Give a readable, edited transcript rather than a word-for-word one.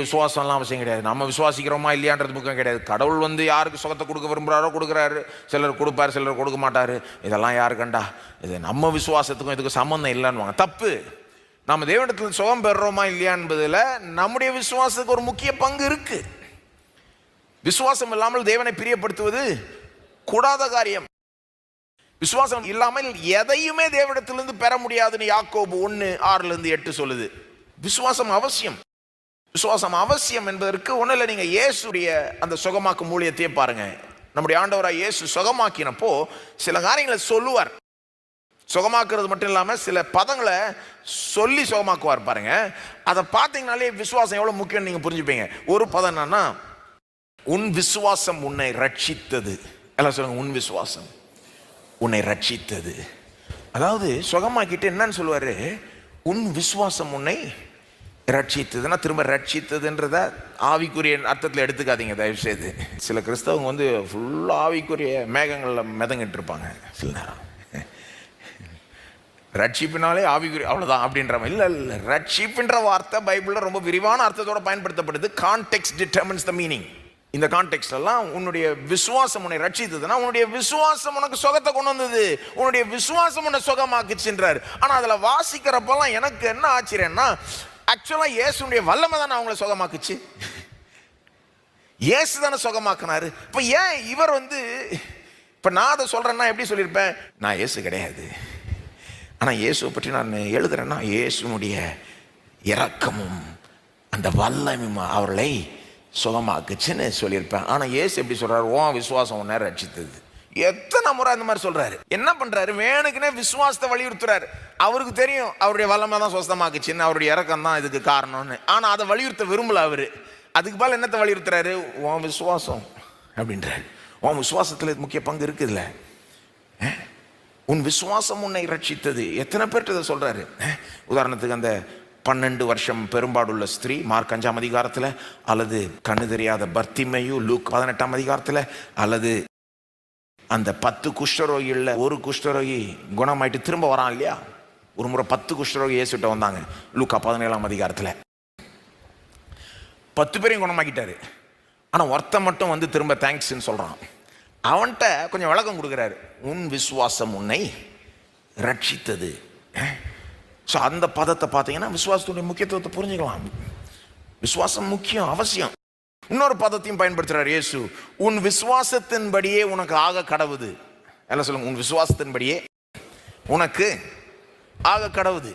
விசுவாசம்லாம் அவசியம் கிடையாது. நம்ம விசுவாசிக்கிறோமா இல்லையான்றது முக்கியம் கிடையாது. கடவுள் வந்து யாருக்கு சுகத்தை கொடுக்க விரும்புகிறாரோ கொடுக்குறாரு, சிலர் கொடுப்பார், சிலர் கொடுக்க மாட்டார். இதெல்லாம் யாரு கண்டா? இது நம்ம விசுவாசத்துக்கும் இதுக்கு சம்மந்தம் இல்லைன்னு தப்பு. நம்ம தேவனிடத்தில் சுகம் பெறுறோமா இல்லையா என்பதில் நம்முடைய விசுவாசத்துக்கு ஒரு முக்கிய பங்கு இருக்கு. விசுவாசம் இல்லாமல் தேவனை பிரியப்படுத்துவது கூடாத காரியம். விசுவாசம் இல்லாமல் எதையுமே தேவனிடத்திலிருந்து பெற முடியாதுன்னு யாக்கோபு 1:6-8 சொல்லுது. விசுவாசம் அவசியம். விசுவாசம் அவசியம் என்பதற்கு ஒன்றும் இல்லை. நீங்கள் இயேசுடைய அந்த சுகமாக்கும் ஊழியத்தையே பாருங்க. நம்முடைய ஆண்டவராக இயேசு சுகமாக்கினப்போ சில காரியங்களை சொல்லுவார். சுகமாக்குறது மட்டும் இல்லாமல் சில பதங்களை சொல்லி சுகமாக்குவார் பாருங்க. அதை பார்த்தீங்கனாலே விசுவாசம் எவ்வளோ முக்கியம்னு நீங்கள் புரிஞ்சுப்பீங்க. ஒரு பதம் என்னன்னா, உன் விசுவாசம் உன்னை ரட்சித்தது. எல்லாம் சொல்லுங்க, உன் விசுவாசம் உன்னை ரட்சித்தது. அதாவது சுகமாக்கிட்டு என்னன்னு சொல்லுவாரு, உன் விசுவாசம் உன்னை ரட்சித்ததுன்னா திரும்ப ரட்சித்ததுன்றத ஆவிக்குரிய அர்த்தத்தில் எடுத்துக்காதீங்க தயவு செய்து. சில கிறிஸ்தவங்க வந்து ஃபுல்லாக ஆவிக்குரிய மேகங்களில் மிதங்கிட்டு இருப்பாங்க. சில நேரம் ரட்சிப்பினாலே ஆவிக்குரிய அவ்வளோதான் அப்படின்ற மாதிரி. இல்லை, ரட்சிப்புன்ற வார்த்தை பைபிளில் ரொம்ப விரிவான அர்த்தத்தோட பயன்படுத்தப்படுது. Context determines the meaning. இந்த கான்டெக்ஸ்ட் எல்லாம் உன்னுடைய விசுவாசம் உன்னை ரட்சித்ததுன்னா உன்னுடைய விசுவாசம் உனக்கு சுகத்தை கொண்டு வந்தது, உன்னுடைய விசுவாசம் உன்னை சுகமாக்குச்சுன்றார். ஆனால் அதில் வாசிக்கிறப்பெல்லாம் எனக்கு என்ன ஆச்சரியம்னா, ஆக்சுவலாக இயேசுடைய வல்லமை தானே அவங்கள சுகமாக்குச்சு. இயேசு தானே சுகமாக்குனாரு. இப்போ ஏன் இவர் வந்து, இப்போ நான் அதை சொல்கிறேன்னா எப்படி சொல்லியிருப்பேன், நான் இயேசு கிடையாது, ஆனால் இயேசுவை பற்றி நான் எழுதுறேன்னா இயேசுனுடைய இரக்கமும் அந்த வல்லமையும் அவர்களை சுகமாக்குச்சுன்னு சொல்லியிருப்பேன். ஆனால் இயேசு எப்படி சொல்கிறார், ஓ விசுவாசம் ஒன்றா ரட்சித்தது. எத்தனை முறை அந்த மாதிரி சொல்றாரு. என்ன பண்றாரு, வேணுக்குனே விசுவாசத்தை வலியுறுத்துறாரு. அவருக்கு தெரியும் அவருடைய வல்லமை தான் சுத்தமாக்குச்சுன்னு, அவருடைய இறக்கம் தான் இதுக்கு காரணம்னு. ஆனால் அதை வலியுறுத்த விரும்பல அவரு. அதுக்கு பதில் என்னத்தை வலியுறுத்துறாரு, உன் விசுவாசம் அப்படின்றாரு. உன் விசுவாசத்தில் முக்கிய பங்கு இருக்குதுல்ல, உன் விசுவாசம் உன்னை ரட்சித்தது. எத்தனை பேர்ட்டு இதை சொல்றாரு. உதாரணத்துக்கு அந்த 12 வருஷம் பெரும்பாடுள்ள ஸ்திரீ மார்க் 5ஆம் அதிகாரத்தில், அல்லது கண்ணு தெரியாத பர்த்திமேயு லூக் 18ஆம் அதிகாரத்தில், அல்லது அந்த 10 குஷ்டரோகியில் ஒரு குஷ்டரோகி குணமாயிட்டு திரும்ப வரான் இல்லையா. ஒரு முறை 10 குஷ்டரோகி இயேசுட்ட வந்தாங்க லூக்கா 17ஆம் அதிகாரத்தில். 10 பேரையும் குணமாக்கிட்டாரு. ஆனால் ஒருத்தன் மட்டும் வந்து திரும்ப தேங்க்ஸ்ன்னு சொல்கிறான். அவன்கிட்ட கொஞ்சம் விளக்கம் கொடுக்குறாரு, உன் விசுவாசம் உன்னை ரட்சித்தது. ஸோ அந்த பதத்தை பார்த்தீங்கன்னா விசுவாசத்துடைய முக்கியத்துவத்தை புரிஞ்சுக்கலாம். விசுவாசம் முக்கியம், அவசியம். இன்னொரு பதத்தையும் பயன்படுத்துறார் இயேசு, உன் விசுவாசத்தின்படியே உனக்கு ஆக கடவுது. எல்லாம் சொல்லுங்க, உன் விசுவாசத்தின்படியே உனக்கு ஆக கடவுது.